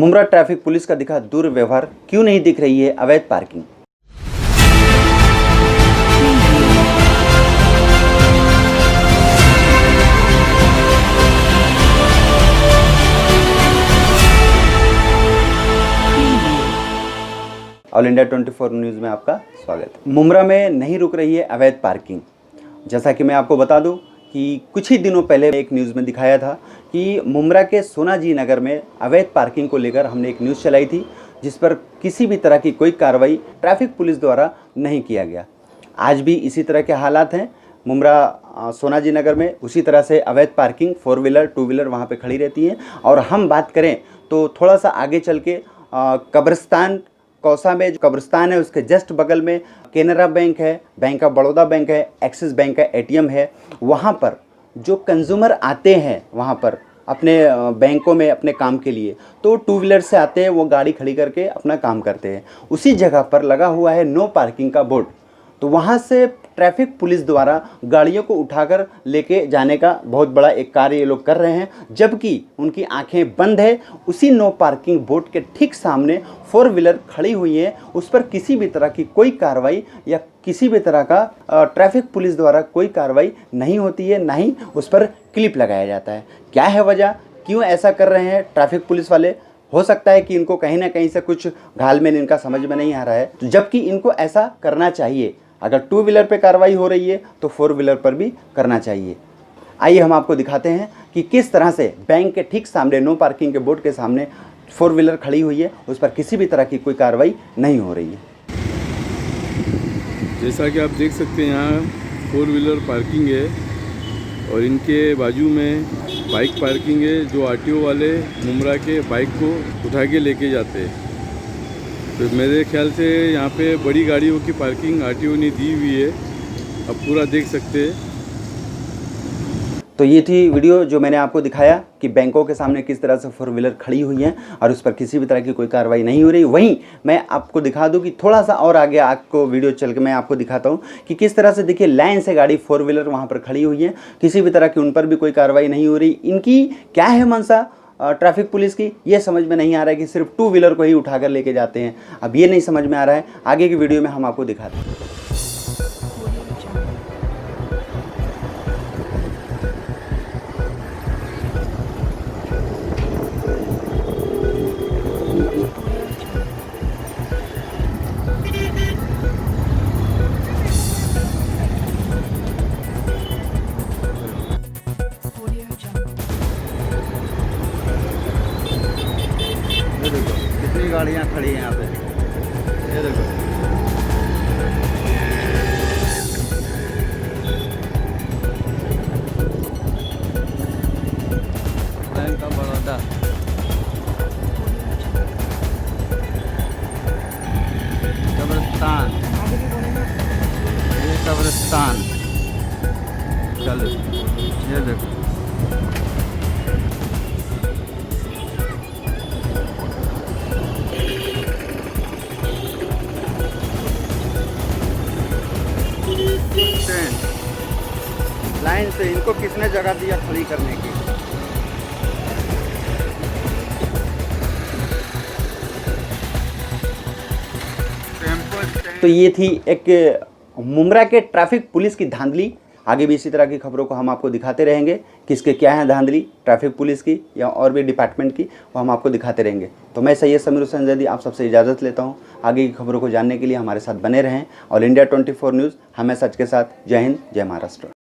Mumbra traffic police का दिखा दुर्व्यवहार, क्यों नहीं दिख रही है अवैध पार्किंग। ऑल इंडिया 24 न्यूज़ में आपका स्वागत है। मुमरा में नहीं रुक रही है अवैध पार्किंग। जैसा कि मैं आपको बता दूं कि कुछ ही दिनों पहले एक न्यूज़ में दिखाया था कि मुमरा के सोनाजी नगर में अवैध पार्किंग को लेकर हमने एक न्यूज़ चलाई थी, जिस पर किसी भी तरह की कोई कार्रवाई ट्रैफिक पुलिस द्वारा नहीं किया गया। आज भी इसी तरह के हालात हैं। मुमरा सोनाजी नगर में उसी तरह से अवैध पार्किंग 4 व्हीलर 2 व्हीलर वहाँ पर खड़ी रहती है। और हम बात करें तो थोड़ा सा आगे चल के कब्रिस्तान कौसा में जो कब्रिस्तान है उसके जस्ट बगल में केनरा बैंक है, बैंक ऑफ बड़ौदा बैंक है, एक्सिस बैंक का एटीएम है। वहाँ पर जो कंज्यूमर आते हैं वहाँ पर अपने बैंकों में अपने काम के लिए, तो 2 व्हीलर से आते हैं, वो गाड़ी खड़ी करके अपना काम करते हैं। उसी जगह पर लगा हुआ है नो पार्किंग का बोर्ड। तो वहाँ से ट्रैफिक पुलिस द्वारा गाड़ियों को उठाकर लेके जाने का बहुत बड़ा एक कार्य ये लोग कर रहे हैं, जबकि उनकी आंखें बंद है। उसी नो पार्किंग बोर्ड के ठीक सामने 4 व्हीलर खड़ी हुई है, उस पर किसी भी तरह की कोई कार्रवाई या किसी भी तरह का ट्रैफिक पुलिस द्वारा कोई कार्रवाई नहीं होती है, ना ही उस पर क्लिप लगाया जाता है। क्या है वजह, क्यों ऐसा कर रहे हैं ट्रैफिक पुलिस वाले? हो सकता है कि इनको कहीं ना कहीं से कुछ घालमेल इनका समझ में नहीं आ रहा है, जबकि इनको ऐसा करना चाहिए। अगर 2 व्हीलर पे कार्रवाई हो रही है तो 4 व्हीलर पर भी करना चाहिए। आइए हम आपको दिखाते हैं कि किस तरह से बैंक के ठीक सामने नो पार्किंग के बोर्ड के सामने 4 व्हीलर खड़ी हुई है, उस पर किसी भी तरह की कोई कार्रवाई नहीं हो रही है। जैसा कि आप देख सकते हैं यहाँ 4 व्हीलर पार्किंग है और इनके बाजू में बाइक पार्किंग है, जो आरटीओ वाले मुमरा के बाइक को उठा के लेके जाते हैं। तो मेरे ख्याल से यहाँ पे बड़ी गाड़ियों की पार्किंग आरटीओ ने दी हुई है, आप पूरा देख सकते हैं। तो ये थी वीडियो जो मैंने आपको दिखाया कि बैंकों के सामने किस तरह से 4 व्हीलर खड़ी हुई हैं और उस पर किसी भी तरह की कोई कार्रवाई नहीं हो रही। वहीं मैं आपको दिखा दूं कि थोड़ा सा और आगे आपको वीडियो चल के मैं आपको दिखाता हूं कि किस तरह से देखिए लाइन से गाड़ी 4 व्हीलर वहाँ पर खड़ी हुई है, किसी भी तरह की उन पर भी कोई कार्रवाई नहीं हो रही। इनकी क्या है मंशा ट्रैफिक पुलिस की, ये समझ में नहीं आ रहा है कि सिर्फ 2 व्हीलर को ही उठाकर लेके जाते हैं। अब ये नहीं समझ में आ रहा है, आगे की वीडियो में हम आपको दिखाते हैं। ये देखो कितनी गाड़ियाँ खड़ी हैं यहाँ पे, ये देखो। बैंक ऑफ बड़ौदा, कब्रिस्तान, ये कब्रिस्तान, चलो ये देखो। लाइन से इनको किसने जगह दिया खड़ी करने की? तो ये थी एक मुमरा के ट्रैफिक पुलिस की धांधली। आगे भी इसी तरह की खबरों को हम आपको दिखाते रहेंगे, किसके क्या है धांधली ट्रैफिक पुलिस की या और भी डिपार्टमेंट की, वो हम आपको दिखाते रहेंगे। तो मैं सैयद समीर हुसैन जैदी आप सबसे इजाज़त लेता हूँ। आगे की खबरों को जानने के लिए हमारे साथ बने रहें। ऑल इंडिया 24 न्यूज़, हमें सच के साथ। जय हिंद, जय महाराष्ट्र।